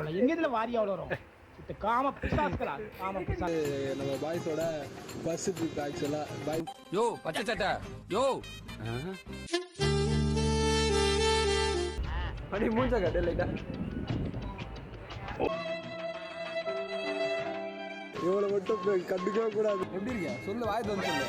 போல எங்க இதுல வாரியா வரும் காம பிசாஸ்களா காம பிசாஸ். நம்ம பாய்ஸோட பஸ் ட்ரிப் ஆக்சுவலா பாய் யோ பச்சை சட்டை யோ அடி மூஞ்ச கட்ட லைட்டா இவ்வளவு மட்டும் கண்டுக்கவே கூடாது. எப்படி இருக்க சொல்லு, வாய் வந்து சொல்லு.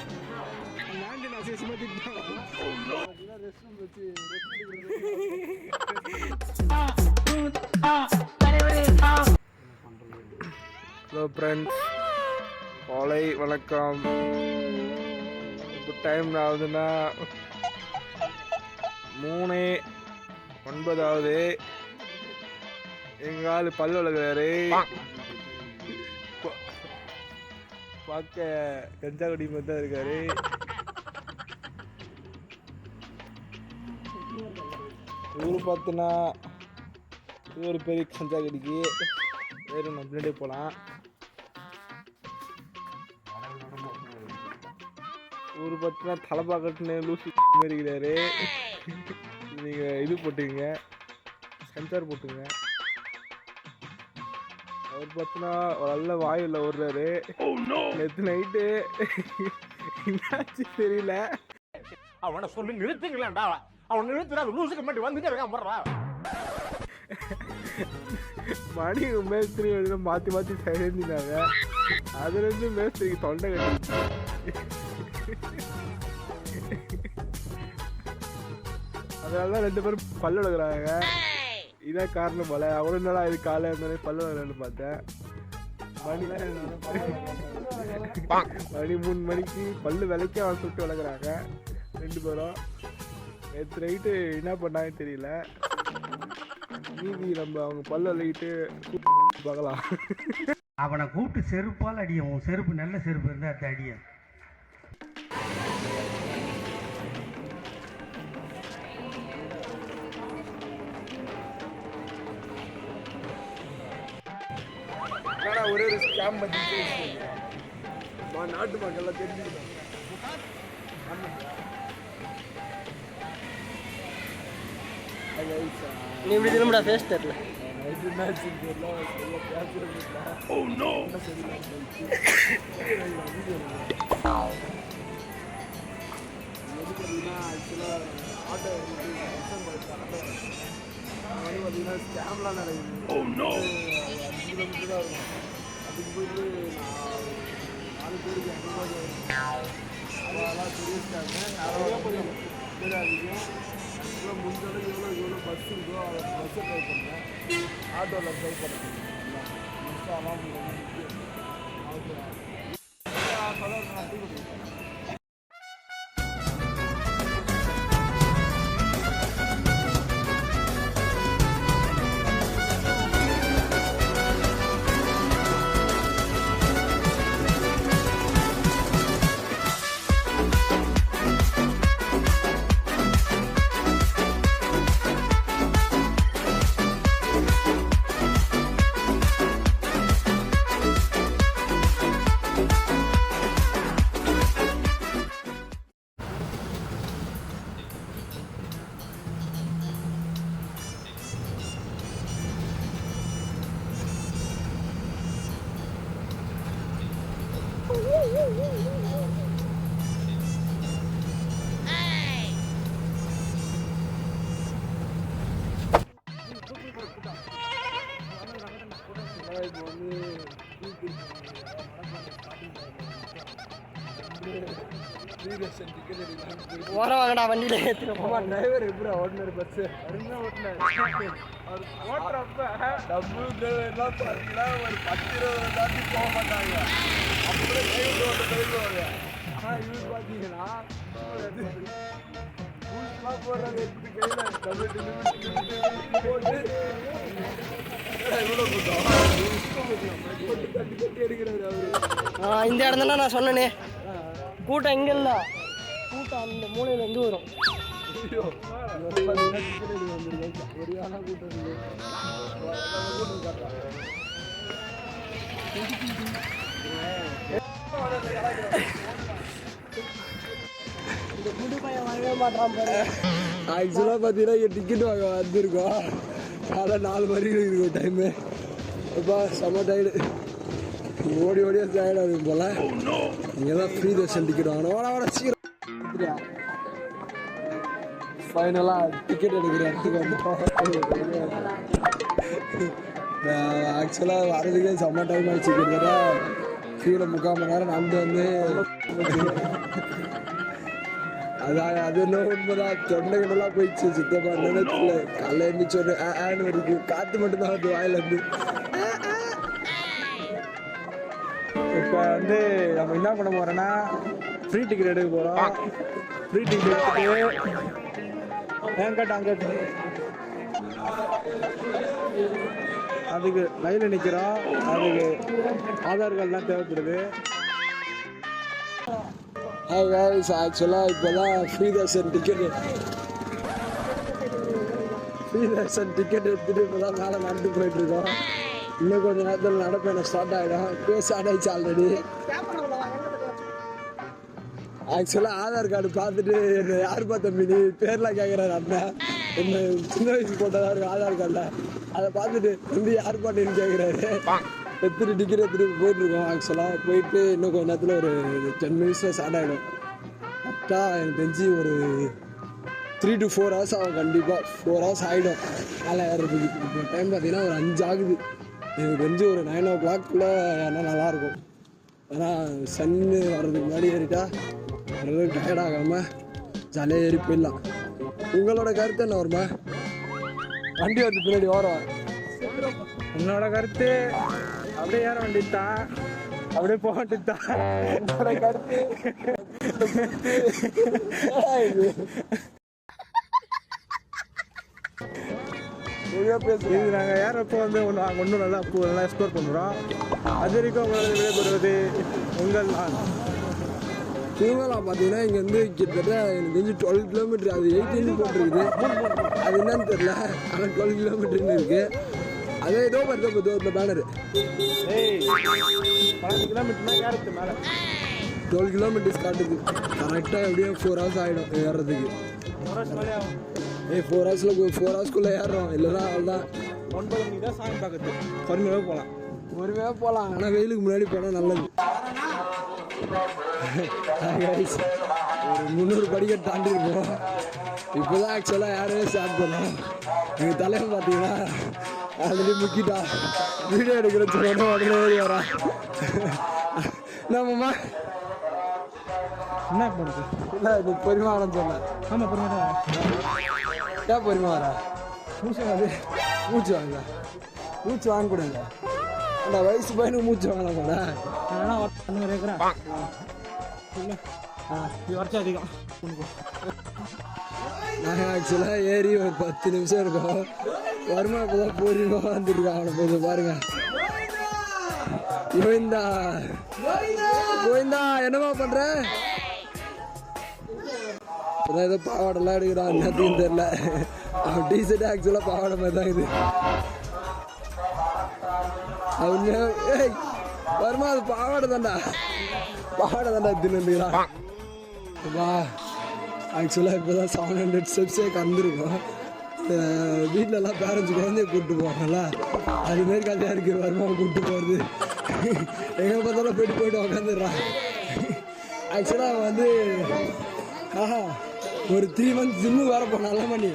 ஹலோ ஃப்ரெண்ட்ஸ், காலை வணக்கம். இப்போ டைம் ஆகுதுன்னா 3:09. எங்கள் ஆள் பல்லு வளர்க்குறாரு. பார்க்க கஞ்சா குடி மாதிரி தான் இருக்காரு. ஊர் பார்த்தோன்னா இது ஒரு பெரிய கஞ்சா கடிக்கு வேறு நம்ம பின்னாடியே போகலாம். ஊர் பார்த்தோன்னா தலைப்பாக்கட்டுன்னு லூசு இருக்கிறாரு. நீங்கள் இது போட்டுங்க, சென்சார் போட்டுங்க. அவர் பார்த்தோன்னா ஒரு நல்ல வாயில் ஓடுறாரு. நேற்று நைட்டு என்னாச்சு தெரியல. அவனை சொல்லி நிறுத்துங்களேன்டா. அவன் நிறுத்துறா லூசுக்கு மட்டும் வந்துட்டே இருக்கான் போடுறா. மணி மேஸ்திரி வந்து மாற்றி மாற்றி சேர்ந்துட்டாங்க. அதுலேருந்து மேஸ்திரிக்கு தொண்டை கட்டி அதனால தான் 2 பேரும் பல்லு விளக்குறாங்க. இதான் காரணம் போல. அவரும் என்னடா இது காலையில் இருந்தாலே பல்லு விளக்குறான்னு பார்த்தேன். மணி 3 மணிக்கு பல்லு விளக்கி அவன் சுட்டு விளக்குறாங்க 2 பேரும். நேற்று நைட்டு என்ன பண்ணாங்கன்னு தெரியல. மீதி நம்ம அவங்க பல்லு விளக்கிட்டு பார்க்கலாம். அவனை கூப்பிட்டு செருப்பால் அடியும். உன் செருப்பு நல்ல செருப்பு இருந்தால் அது அடிய. ஒரே ஒரு ஸ்கேம் பற்றி நாட்டு மக்கள்லாம் தெரிஞ்சுக்கிட்டாங்க. நீ இப்படி திரும்படா ஃபேஸ் தெரியல. பார்த்தீங்கன்னா ஸ்கேம்லாம் நடக்குது. 5 கிலோமீட்டர் தான் இருக்கும். அதுக்கு போயிட்டு 4 பேருக்கு 500 அதெல்லாம் தெரிவிச்சிட்டாங்க. யாராவது அதிகம் ஆக்சுவலாக முடிஞ்சளவுக்கு எவ்வளோ பஸ் இருக்கோ அதை பஸ்ஸை ட்ரை பண்ணுறேன். ஆட்டோவில் ட்ரை பண்ணுறேன். பஸ்ஸாலாம் ஓரவாங்கடா வண்டியில ஏற்றுக்க. டிரைவர் எப்படி ஓட்டினார் பஸ்ஸு? அருமையாக ஓட்டினார். அவர் ஓட்டுறப்ப டபுள் டிரைவர்லாம் பார்த்தீங்கன்னா ஒரு 10-20 தாண்டி போக மாட்டாங்க. அப்படியே டிரைவர் ஓட்ட போயிடுவாங்க. ஆனால் இவர் பார்த்தீங்கன்னா ரூல்ஸ்லாம் போடுறாங்க. எப்படி கையில் டபுள் டெலிவரி போட்டு இவ்வளோ போட்டு தட்டி தட்டி எடுக்கிறாரு அவரு. இந்த இடம் தானே நான் சொன்னேனே. கூட்டம் எங்கே இல்லை, கூட்டம் அந்த மூலையிலேருந்து வரும். சரியான கூட்டம் இருக்கு. கூட்டம் காட்டுறாங்க. இந்த குண்டு பையன் வாங்கவே மாட்டான் பாரு. ஆக்சுவலாக பார்த்தீங்கன்னா டிக்கெட் வாங்க வந்திருக்கோம். காலை 4 மணிக்கு இருக்கும் டைமு. அப்பா செம்ம டயர்டு ஓடி ஓடியா டயர்ட் ஆகுது போல. இங்கே தான் ஃப்ரீ தர்ஷன் டிக்கெட் வாங்கணும். ஓட சீக்கிரம் ஃபைனலாக டிக்கெட் எடுக்கிற இடத்துக்கு வந்துட்டோம். ஆக்சுவலாக வரதுக்கே செம்ம டைம் ஆகிடுச்சு. கிட்டத்தட்ட கீழே 3/4 மணி நேரம் நடந்து வந்து அது என்ன உண்மைதான். தொண்டைகள்லாம் போயிடுச்சு சுத்தமாக நினைச்சல. காலைல எழுந்திரிச்சு ஒரு ஆன் வரைக்கு காற்று மட்டும்தான் வருது வாயிலேருந்து. இப்போ வந்து நம்ம என்ன பண்ண போகிறோன்னா ஃப்ரீ டிக்கெட் எடுக்க போகிறோம். ஃப்ரீ டிக்கெட் எடுத்துட்டு அங்கே அதுக்கு லைனில் நிற்கிறோம். அதுக்கு ஆதார் கார்டுலாம் தேவைப்படுது. ஆக்சுவலாக இப்போ தான் ஃப்ரீ தர்ஷன் டிக்கெட் எடுத்துகிட்டு இப்போ தான் மேலே நடந்து போயிட்டுருக்கோம். இன்னும் கொஞ்சம் நேரத்தில் நடப்பேன் ஸ்டார்ட் ஆகிடும். இப்போ ஸ்டார்ட் ஆகிடுச்சு ஆல்ரெடி. ஆக்சுவலாக ஆதார் கார்டு பார்த்துட்டு என்ன யார் பார்த்தா மீனி பேர்லாம் கேட்குறாரு அண்ணன். என்ன சின்ன வயசு போட்டதாக இருக்கும் ஆதார் கார்டில். அதை பார்த்துட்டு வந்து யார் பாட்டுன்னு கேட்குறாரு. எடுத்துகிட்டு டிக்கெட் எடுத்துகிட்டு போயிட்டுருக்கோம். ஆக்சுவலாக போயிட்டு இன்னும் கொஞ்சம் நேரத்தில் ஒரு 10 மினிட்ஸில் ஸ்டார்ட் ஆகிடும். கரெக்டாக எனக்கு தெரிஞ்சு ஒரு 3 to 4 hours ஆகும். கண்டிப்பாக 4 hours ஆகிடும் மேலே ஏறுறதுக்கு. இப்போ டைம் பார்த்தீங்கன்னா ஒரு 5 ஆகுது. எனக்கு தெரிஞ்சு ஒரு 9 o'clock ஏன்னா நல்லாயிருக்கும். ஏன்னா சன்னு வர்றதுக்கு முன்னாடி ஏறிட்டா ஓரளவுக்கு டயர்ட் ஆகாமல் ஜாலியாக ஏறி போயிடலாம். உங்களோட கருத்து என்ன வருமா? வண்டி வந்து பின்னாடி ஓரம். என்னோட கருத்து அப்படியே ஏற வேண்டியதுதான், அப்படியே போக வேண்டியதுதான். என்னோட கருத்து இது நாங்கள் ஏறப்போ வந்து ஒன்றும் நல்லா நல்லா எக்ஸ்ப்ளோர் பண்ணுறோம். அது வரைக்கும் உங்களோட விடைபெறுவது உங்கள் நான். திருமலாம் பார்த்தீங்கன்னா இங்கே வந்து கிட்டத்தட்ட எனக்கு தெரிஞ்சு 12 கிலோமீட்டர். அது 18 போட்டிருக்குது. அது என்னன்னு தெரியல. ஆனால் 12 கிலோமீட்டர்னு இருக்குது. அதே ஏதோ வருது இந்த பேனரு 12 கிலோமீட்டர்னா ஏறதுக்கு மேலே 12 கிலோமீட்டர்ஸ் காட்டுது. கரெக்டாக எப்படியும் 4 hours ஆகிடும் ஏறுறதுக்கு. 4 ஹவர்ஸ்க்குள்ளே ஏறுறோம். இல்லைன்னா அவ்வளோதான். 9 மணிக்கு தான் சாமி பார்க்குறது. பொறுமையாக போகலாம். ஆனால் வெயிலுக்கு முன்னாடி போனால் நல்லது. ஒரு 300 படிக்கட்டு தாண்டி இருப்போம். இப்போ தான் ஆக்சுவலாக யாருமே ஸ்டார்ட் பண்ணோம். எங்கள் தலைவர் பார்த்தீங்கன்னா ஆல்ரெடி முக்கிட்டா வீடியோ எடுக்கிற சொன்ன உடனே ஏறி வரா. நம்மம்மா என்ன பண்ணுறது? இல்லை இது பொறுமை வரேன்னு சொன்னேன். ஆமாம் பொறுமை தான். ஏன் பொறுமை வரா? மூச்சு வாங்கக்கூடாது. அந்த வயசு பையனுக்கு மூச்சு வாங்கலாம் கூட. நாங்கள் ஆக்சுவலாக ஏறி ஒரு 10 நிமிஷம் இருக்கோம். வருமா இப்போ தான் பொறுமையாக வந்துருக்கோம். அவனை போய் பாருங்க. கோவிந்தா என்னமா பண்ற? இப்போதான் ஏதோ பாவாடெல்லாம் எடுக்கிறான். என்னத்தையும் தெரியல. அவன் டீசர்ட் ஆக்சுவலாக பாவாடை மாதிரி தான் இது. அவங்க ஏய் வருமா அது பாவாடை தாண்டா எடுத்துன்னு வா. ஆக்சுவலாக இப்போ தான் 700 ஸ்டெப்ஸே கந்துருக்கோம். வீட்டிலலாம் பேரண்ட்ஸ் குழந்தைய கூப்பிட்டு போவாங்கல்ல, அதுமாரி கல்யாணம் இருக்குது. வருமாவை கூப்பிட்டு போகிறது எங்கே பார்த்தாலும் போயிட்டு உக்காந்துடுறான். ஆக்சுவலாக வந்து ஒரு 3 months ஜிம்மு வேற போனால மணி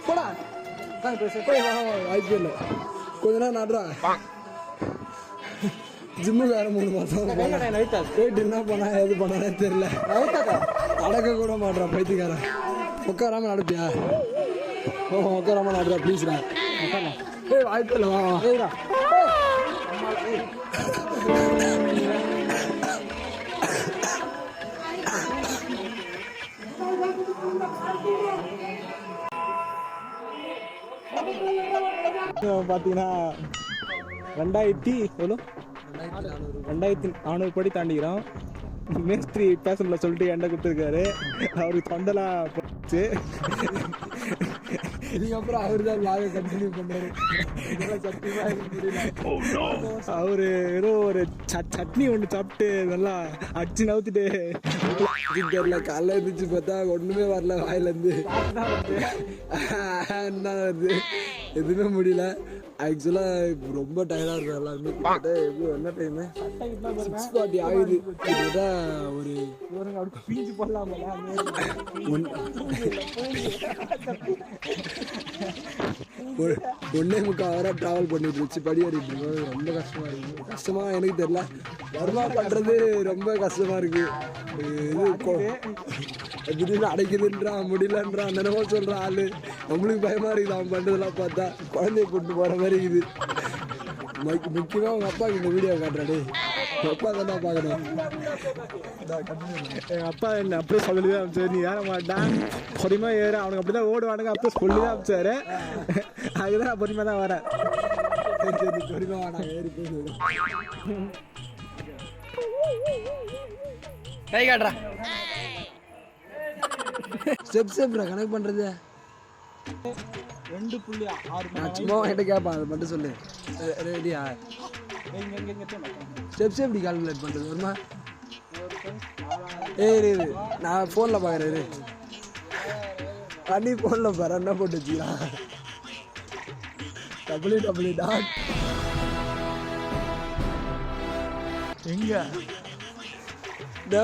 போடா வாய்ப்பு இல்லை. கொஞ்ச நேரம் நடுறான். ஜிம்மு வேற 3 மாதம் போயிட்டு என்ன பண்ணா எது பண்ணானே தெரியல. நடக்க கூட மாட்டான் பைத்தியக்காரன். உட்காராம நடப்பியா? உட்காராம நடுறா ப்ளீஸ்டா. வாய்ப்பு இல்லை. வா பார்த்தீங்கன்னா 2400 படி தாண்டிக்கிறோம். மேஸ்திரி பேசல சொல்லிட்டு எண்டை கொடுத்துருக்காரு. அவருக்கு தொண்டெல்லாம் போச்சு. இதுக்கப்புறம் அவரு தான் லாக கண்டினியூ பண்ணுறாரு. அவரு ஏதோ ஒரு சட்னி ஒன்று சாப்பிட்டு நல்லா அடிச்சு நவுத்திட்டு தெரியல. காலைல இருந்துச்சு பார்த்தா ஒன்றுமே வரல வாயிலேருந்து. என்ன வருது எதுவுமே முடியல. ஆக்சுவலாக ரொம்ப டயர்டாக இருக்கும் எல்லாருமே. எப்படி என்ன டைமு 6:40 ஆகுது. கிட்டத்தட்ட ஒரு பீஞ்சு போடலாம். 1.25 ஹவராக ட்ராவல் பண்ணிட்டு இருந்துச்சு. படி ஏறிட்டு இருக்கோம். ரொம்ப கஷ்டமாக இருக்குது. கஷ்டமாக எனக்கு தெரியல. வருமா பண்ணுறது ரொம்ப கஷ்டமாக இருக்குது. இது திடீர்னு அடைக்குதுன்றான், முடியலன்றான், என்னென்னமோ சொல்கிறான் ஆள். நம்மளுக்கு பயமாக இருக்குது அவன் பண்ணுறதெல்லாம் பார்த்தா. குழந்தைய கூப்பிட்டு போகிற மாதிரி இருக்குது. முக்கியமாக உங்கள் அப்பாவுக்கு இந்த வீடியோ காட்டுறாடே. உங்கள் அப்பா தானே பார்க்கணும். எங்கள் அப்பா என்ன அப்படியே சொல்லி தான் அமிச்சாரு, நீ ஏற மாட்டான் பொறுமையாக ஏற, அவனுக்கு அப்படி தான் ஓடுவானுங்க. அப்படியே சொல்லி தான் அமிச்சாரு. அதுதான் நான் பொறுமையாக தான் வரேன். சரி பொறுமையாக வாடா ஏறி போய் கை காட்டுறா. ஸ்டெப்ஸ் எப்படா கணக்கு பண்ணுறது? 2.6 நான் சும்மா என்கிட்ட கேட்பான், அதை மட்டும் சொல்லு. ரெடியா? ஸ்டெப்ஸ் எப்படி கால்குலேட் பண்ணுறது வருமா? இரு நான் ஃபோனில் பார்க்குறேன். பண்ணி ஃபோனில் பாரு என்ன போட்டு வச்சுக்கலாம். www. எங்க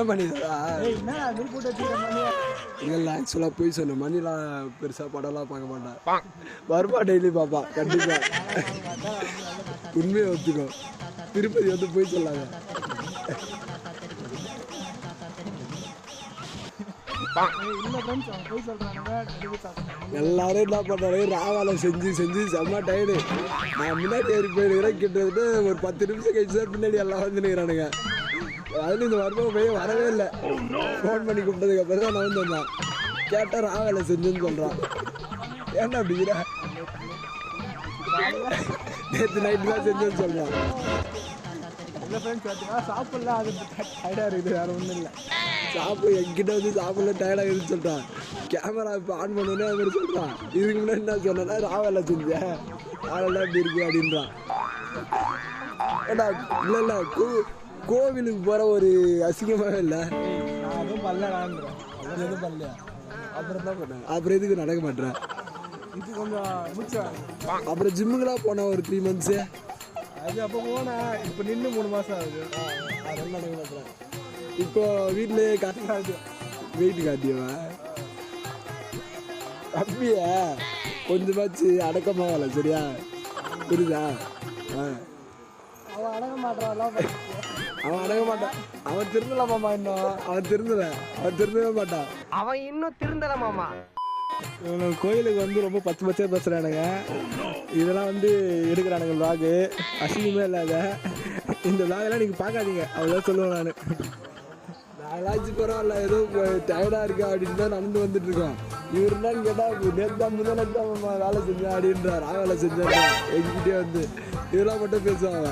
பண்ணிதா இல்லை ஆக்சுவலாக போய் சொல்லு. மணிலாம் பெருசாக படம்லாம் பார்க்க மாட்டான். வருமா டெய்லி பார்ப்பான் கண்டிப்பாக. உண்மையை ஒத்துக்கோ. திருப்பதி வந்து போய் சொல்லாங்க. எல்லாரும் என்ன பண்ணுறாங்க, ராவால செஞ்சு செம்ம டயர்டு. நான் முன்னாடி ஏறி போயிருக்கிறேன். கிட்டத்தட்ட ஒரு 10 நிமிஷம் கழிச்சு தான் பின்னாடி எல்லாம் வந்து நிற்கிறானுங்க. அதுல இந்த வருமானம் போய் வரவே இல்லை. ஃபோன் பண்ணி கூப்பிட்டதுக்கு அப்புறம் தான் நான் வந்து வந்தான். கேட்டால் ராவால செஞ்சுன்னு சொல்கிறான். ஏன்டா அப்படிங்கிற? நேற்று நைட்டு தான் செஞ்சுன்னு சொல்கிறான். சாப்பிடலாம், அது டயர்டாக இருக்குது, வேறு ஒன்றும் இல்லை. என்கிட்ட வந்து சாப்பிடல டயர்டாக இருக்குன்னு சொல்கிறான். கேமரா இப்போ ஆன் பண்ணோன்னே அது மாதிரி சொல்கிறான். இதுக்கு முன்னாடி என்ன சொன்னேன்னா ராவெல்லாம் செஞ்சேன், ராவெல்லாம் இப்படி இருக்கு அப்படின்றான். ஏடா இல்லை கோவிலுக்கு போகிற ஒரு அசிங்கமாகவே இல்லை. அதுவும் பண்ணலான்றேன். அது எதுவும் பண்ணலையா? அப்புறம் தான் பண்ணேன். அப்புறம் எதுக்கு நடக்க மாட்டேன்? இது கொஞ்சம் முடிச்சா. அப்புறம் ஜிம்முக்கெல்லாம் போனேன் ஒரு 3 months. அது அப்போ போனேன். இப்போ நின்று 3 மாதம் ஆகுது. அதெல்லாம் நடக்க மாட்டேன். இப்போ வீட்டிலே காட்டு வெயிட் காட்டியவா அப்படியே கொஞ்சமாச்சு அடக்கமாகல. சரியா புரியுதா? அவன் அடங்க மாட்டான். அவன் அடங்க மாட்டான். அவன் திருந்தலாமாம்மா இன்னும். அவன் திருந்தவே மாட்டான். அவன் இன்னும் திருந்தல மாமா. இவனுக்கு கோயிலுக்கு வந்து ரொம்ப பச்சையாக பேசுகிறானுங்க. இதெல்லாம் வந்து எடுக்கிறானுங்க விளாகு. அசிங்கமே இல்லாத இந்த விளாகெல்லாம் நீங்கள் பார்க்காதீங்க. அவ்வளோதான் சொல்லுவேன் நான். நாளாச்சும் பரவாயில்ல, ஏதோ டயர்டாக இருக்கா அப்படின்னு தான் நடந்து வந்துட்டு இருக்கோம். இவர் என்னன்னு கேட்டால் நேற்று தான் முதல்ல வேலை செஞ்சேன் அப்படின்றார். வேலை செஞ்சேன் எங்கிட்டே வந்து இதெல்லாம் மட்டும் பேசுவாங்க.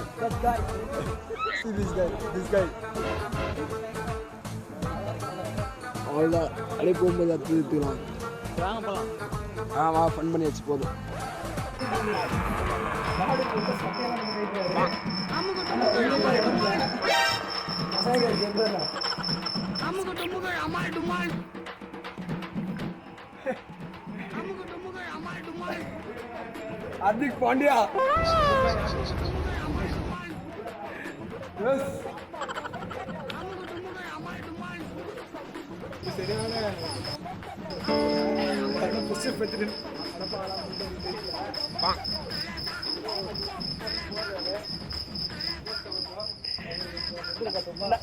அவ்வளோதான். அப்படியே போகும்போது அடுத்து எடுத்துக்கலாம். வா ஃபன் பண்ணியாச்சு போதும். ஹார்திக் பாண்டியா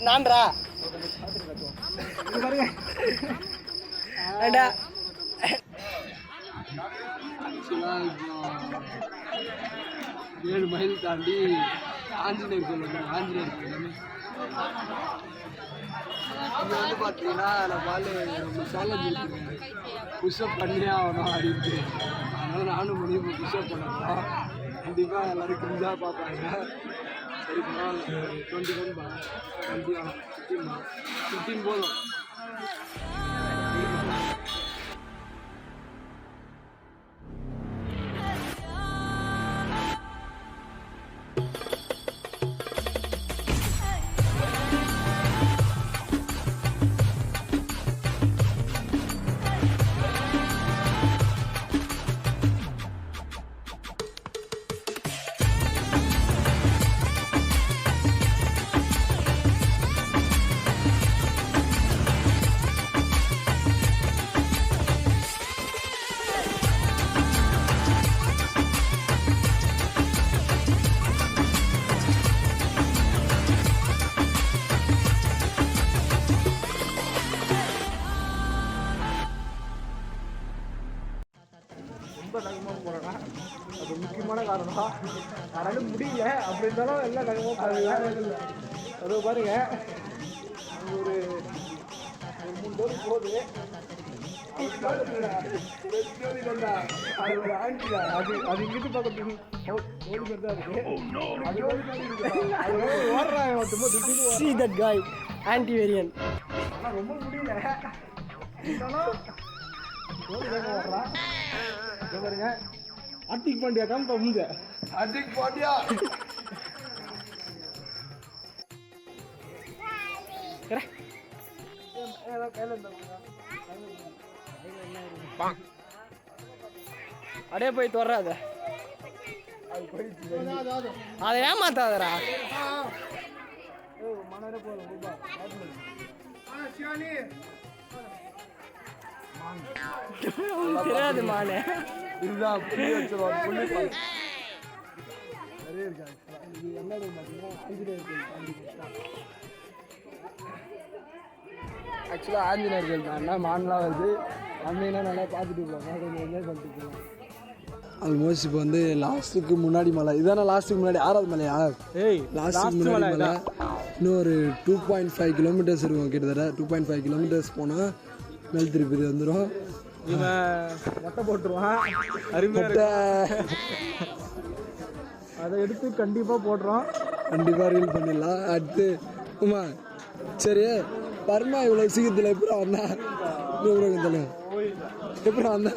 நான்டா ஏண்டா ஆக்சுவலாக இப்போ 7 மைல் தாண்டி ஆஞ்சநேயர் கோயில் வந்து ஆஞ்சநேயர் கோயில் இங்கே வந்து பார்த்தீங்கன்னா நான் நம்ம சேலஞ்ச் இருக்குங்க, புஷ்அப் பண்ணியே ஆகணும் அப்படின்ட்டு. அதனால் நானும் முடியும் புஷ்அப் பண்ணலாம். கண்டிப்பாக எல்லோரும் கிரிஞ்சாக பார்ப்பாங்க. சரி பரவாயில்ல, 21 பா 20 ஆகும் 15 போதும். முக்கியமான காரணம். அதனால முடியல. அப்படி இருந்தாலும் எல்லாம் கண்டிப்பாக பாருங்க. அது பாருங்க ஒரு 3 டோர் போகுது. அது ஒரு ஆண்டிடா. அது இங்கிட்டு பார்க்கறதுக்கு ஓடி பேர் தான் இருக்கு. அது ஓடுறாங்க மட்டும் திடீர்னு. See that guy, anti variant. ஆனால் ரொம்ப முடியல. இருந்தாலும் ஓடி தாங்க ஓடுறான். பாருங்க ஆர்த்திக் பாண்டியா காமிப்பா முடிஞ்ச. அடிக் பாண்டியா அப்படியே போய் தொடராத. அதை ஏமாத்தாதரா. தெரியாது மானே. இதுதான் புள்ளி வச்சிருவாங்க. புள்ளி பால் நிறைய இருக்காங்க. இது என்ன பார்த்தீங்கன்னா ஆக்சுவலாக ஆஞ்சநேயர்கள் தான் மான்லாம் வருது. வந்தீங்கன்னா நல்லா பார்த்துட்டு போகலாம். கொஞ்சம் என்ஜாய் பண்ணிட்டு போகலாம். ஆல்மோஸ்ட் இப்போ வந்து லாஸ்ட்டுக்கு முன்னாடி மலை இதானே. லாஸ்ட்டுக்கு முன்னாடி 6வது மலையா? லாஸ்ட்டுக்கு முன்னாடி மலை. இன்னும் ஒரு 2.5 கிலோமீட்டர்ஸ் இருக்கும். கிட்டத்தட்ட 2.5 கிலோமீட்டர்ஸ் போனால் மேல் திருப்பதி வந்துடும். இவன் மொட்டை போட்டுருவான். அருமையாக அதை எடுத்து கண்டிப்பாக போடுறோம். கண்டிப்பாக ரீல் பண்ணிடலாம். அடுத்து ஆமா சரி பர்மா இவ்வளோ சீக்கிரத்தில் எப்படி வந்தா? எப்படி வந்தா?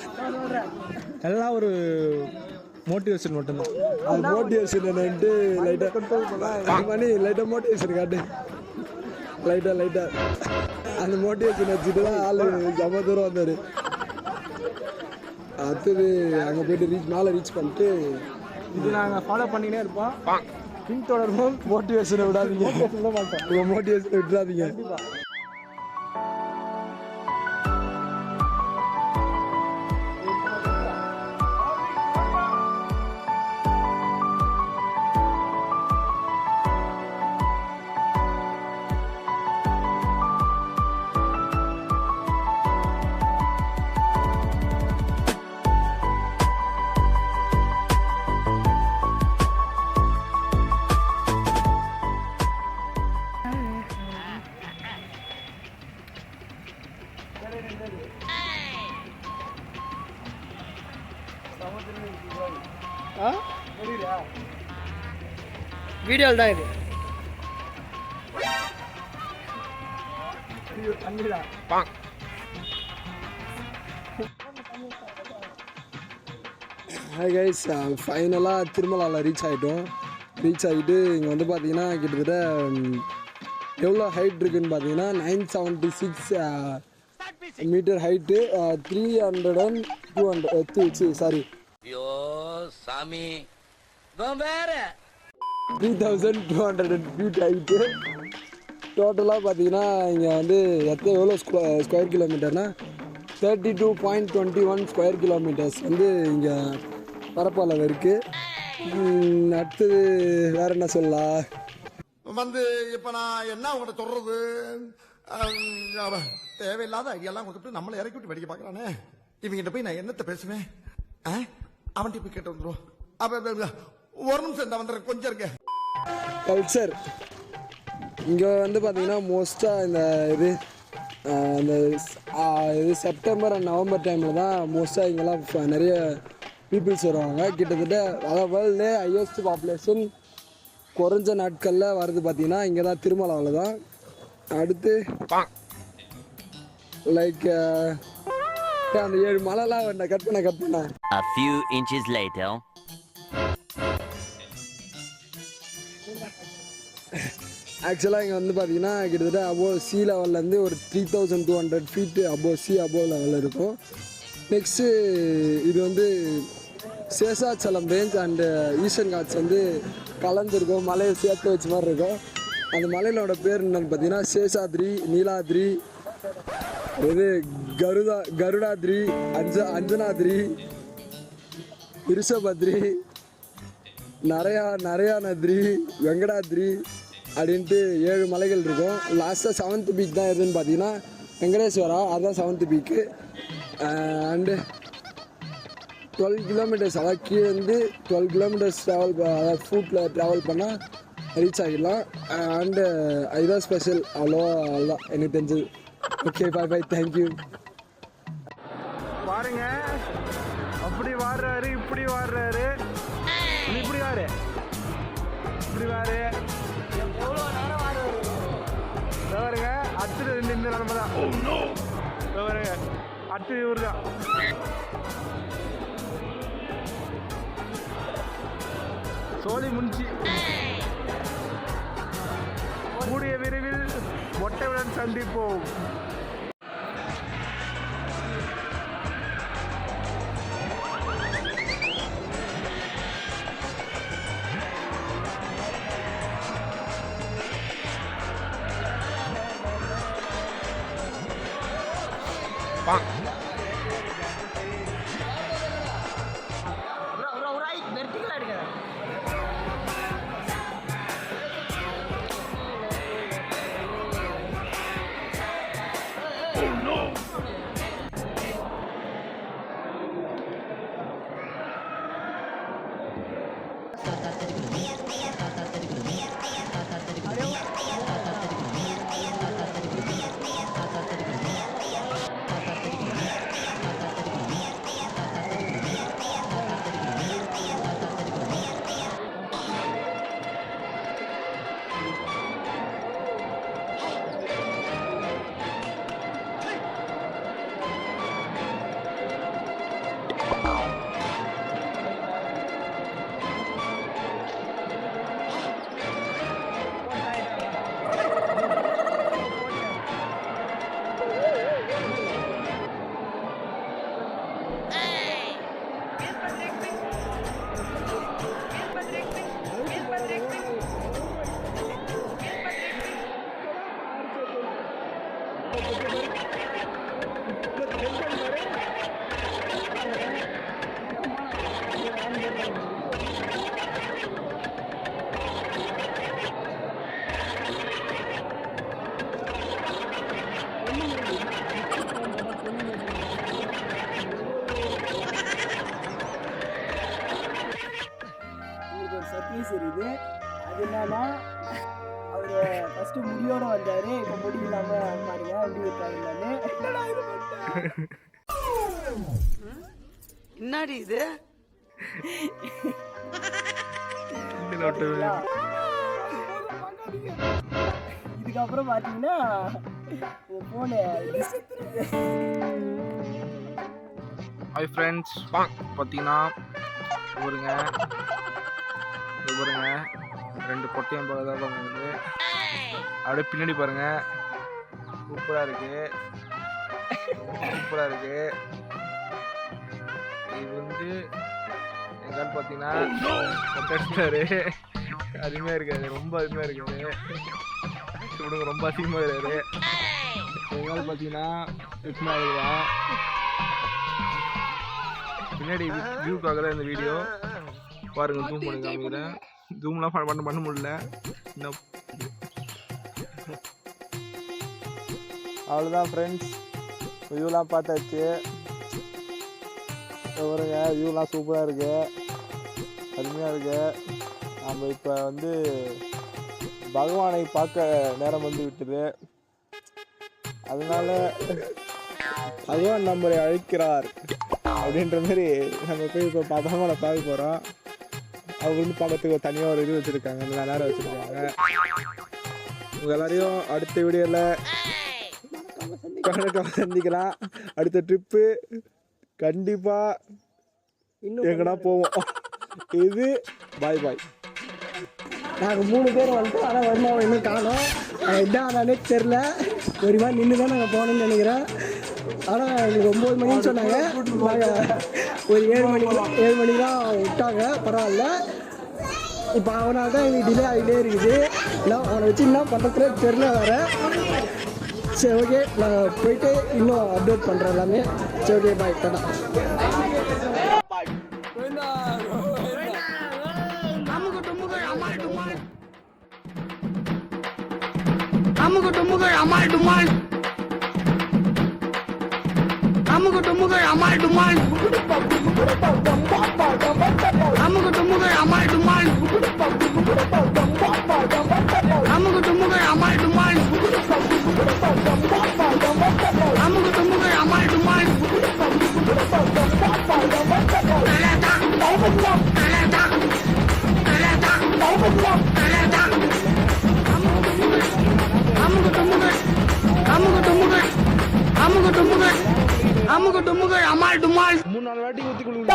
எல்லாம் ஒரு மோட்டிவேஷன் மட்டும்தான். அது மோட்டிவேஷன் என்னன்ட்டு லைட்டாக மணி லைட்டாக மோட்டிவேஷன் காட்டு. லைட்டாக அந்த மோட்டிவேஷன் வச்சுட்டு தான் ஆள் ரொம்ப தூரம் வந்தார். அடுத்தது அங்கே போயிட்டு மேலே ரீச் பண்ணிட்டு இது நாங்கள் ஃபாலோ பண்ணினே இருப்போம். பின்தொடர்வோம். மோட்டிவேஷனை விடாதீங்க. மோட்டிவேஷனை விட்டுறாதீங்க. வீடியோவில் தான் இது. ஹாய் கைஸ், ஃபைனலாக திருமலாவில் ரீச் ஆகிட்டோம். ரீச் ஆகிட்டு இங்கே வந்து பார்த்தீங்கன்னா கிட்டத்தட்ட எவ்வளோ ஹைட் இருக்குதுன்னு பார்த்தீங்கன்னா 976 மீட்டர் ஹைட்டு. 300 சாரி ஐயோ சாமி வேற 3200 ஃபீட் ஹைட்டு. டோட்டலாக பார்த்தீங்கன்னா இங்கே வந்து எவ்வளோ ஸ்கொயர் கிலோமீட்டர்னால் 32.21 ஸ்கொயர் கிலோமீட்டர்ஸ் வந்து இங்கே பரப்பளவு இருக்குது. அடுத்தது வேறு என்ன சொல்லலாம் வந்து இப்போ நான் என்ன உங்கள்கிட்ட சொல்கிறது? தேவையில்லாத ஐடியாலாம் கொடுத்துட்டு நம்மளை இறக்கி விட்டு வெடிக்க பார்க்குறானே. இவங்கிட்ட போய் நான் என்னத்தை பேசுவேன்? அவன்கிட்ட போய் கேட்டு வந்துடும். அப்போ ஒரு நிமிஷம் இந்த வந்துடுறேன், கொஞ்சம் இருங்க. கல்ச்சர் இங்கே வந்து பார்த்தீங்கன்னா மோஸ்ட்டாக இந்த இது செப்டம்பர் அண்ட் நவம்பர் டைமில் தான் மோஸ்ட்டாக இங்கெல்லாம் நிறைய பீப்புள்ஸ் வருவாங்க. கிட்டத்தட்ட அதாவது வேர்ல்ட்லே ஹையஸ்ட் பாப்புலேஷன் குறைஞ்ச நாட்களில் வருது பார்த்தீங்கன்னா இங்கே தான் திருமலாவில் தான். அடுத்து லைக் அந்த 7 மலைலாம் கட் பண்ண A few inches later. ஆக்சுவலாக இங்கே வந்து பார்த்தீங்கன்னா கிட்டத்தட்ட அபோவ் சி லெவல்லேருந்து ஒரு 3200 ஃபீட்டு அபோவ் லெவலில் இருக்கும். நெக்ஸ்ட்டு இது வந்து சேஷாச்சலம் ரேஞ்ச் அண்டு ஈஸ்டர்ன் காட்ஸ் வந்து கலந்துருக்கும். மலையை சேர்த்து வச்ச மாதிரி இருக்கும். அந்த மலையிலோட பேர் என்னன்னு பார்த்தீங்கன்னா சேஷாத்ரி, நீலாத்ரி, இது கருடாத்ரி, அஞ்சனாத்ரி, ரிஷபத்ரி, நரயானத்ரி, வெங்கடாத்ரி அப்படின்ட்டு 7 மலைகள் இருக்கும். லாஸ்ட்டாக 7th பீக் தான் எதுன்னு பார்த்தீங்கன்னா வெங்கடேஸ்வரா, அதுதான் 7th பீக்கு. அண்டு 12 கிலோமீட்டர்ஸ், அதாவது கீழே இருந்து 12 கிலோமீட்டர்ஸ் அதாவது ஃபுட்டில் ட்ராவல் பண்ணால் ரீச் ஆகிடலாம். அண்டு இதுதான் ஸ்பெஷல். அவ்வளோதான் எனக்கு தெரிஞ்சது. ஓகே, பாய் பாய், தேங்க்யூ. பாருங்க, அப்படி வாடுறாரு, இப்படி வாடுறாரு, இப்படி வாரு, இப்படி வாரு. பாருங்க, அடுத்தது இந்த நிலைமை தான். பாருங்க, அடுத்தது இவர் தான். சோழி முடிச்சு கூடிய விரைவில் மொட்டையுடன் சந்திப்போம். சர்ப்ரைஸ் இருக்குது. அது என்னன்னா, அவர் ஃபஸ்ட்டு முடியோட வந்தார், இப்போ முடி இல்லாமல் பாருங்க அப்படி இருக்காரு. என்னடி இது? இதுக்கப்புறம் பார்த்தீங்கன்னா ஃபோனு. ஹாய் ஃப்ரெண்ட்ஸ், பார்த்தீங்கன்னா பாருங்க, பாருங்க 2 கொட்டையும் போல தான் பண்ணுது. அப்படியே பின்னாடி பாருங்க, சூப்பராக இருக்கு, சூப்பராக இருக்கு. இது வந்து எங்கால் பார்த்தீங்கன்னா கொட்டாரு, அருமையாக இருக்காது, ரொம்ப அருமையாக இருக்காது. விடுங்க, ரொம்ப அதிகமாக இருக்காது. எங்கால் பார்த்தீங்கன்னா எப்படின்னா இருக்குதான். பின்னாடி வியூக்காக தான் இந்த வீடியோ பாருங்க. ஜூம் பண்ணி காமிக்கிறேன். ஜூம்லாம் பண்ண முடியல. அவ்வளோதான் ஃப்ரெண்ட்ஸ், வியூலாம் பார்த்தாச்சு. பாருங்க, வியூலாம் சூப்பராக இருக்கு, அருமையாக இருக்கு. நம்ம இப்போ வந்து பகவானை பார்க்க நேரம் வந்து விட்டுது. அதனால பகவான் நம்மளை அழைக்கிறார் அப்படின்ற மாதிரி நம்ம போய் இப்போ பகவானை பார்க்க போகிறோம். அவங்க வந்து பார்க்கறதுக்கு தனியாக ஒரு இது வச்சுருக்காங்க, நல்லா நேரம் வச்சுருக்காங்க. உங்கள் எல்லாரையும் அடுத்த வீடியோவில் சந்திக்கலாம். அடுத்த ட்ரிப்பு கண்டிப்பாக எங்கன்னா போவோம். இது பாய் பாய். நாங்கள் 3 பேர் வந்துட்டு, ஆனால் வருமானம் இன்னும் காணோம். என்ன தெரில, ஒரு மாதிரி நின்று தான் நாங்கள் போகணும்னு நினைக்கிறேன். ஆனால் எங்களுக்கு 9 மணின்னு சொன்னாங்க. நாங்கள் ஒரு 7 மணிக்கெலாம் விட்டாங்க. பரவாயில்ல. இப்போ அவனால் தான் எங்களுக்கு டிலே ஆகிட்டே இருக்குது. இல்லை, அவனை வச்சு என்ன பண்ணுறதுல தெரில வேறு. சரி, ஓகே, நான் போயிட்டு இன்னும் அப்டேட் பண்ணுறேன் எல்லாமே. சரி, ஓகே, பாய், டாடா. அமுகு டுமுகு அமால் டுமால். அமுகு அமுகு டுமுகள் அமால் டுமால் அமுகு டுமுகள் அமால் டுமால் அமுகு டுமுகள் அமால் டுமால் அமுகு டுமுகள் அமால் டுமால் அமுகு டுமுகள் அமுகு டுமுகள் அமுகு டுமுகள் அமுகு டுமுகள் அமால் டுமால் 3-4 வாட்டி ஊத்தி குளிக்க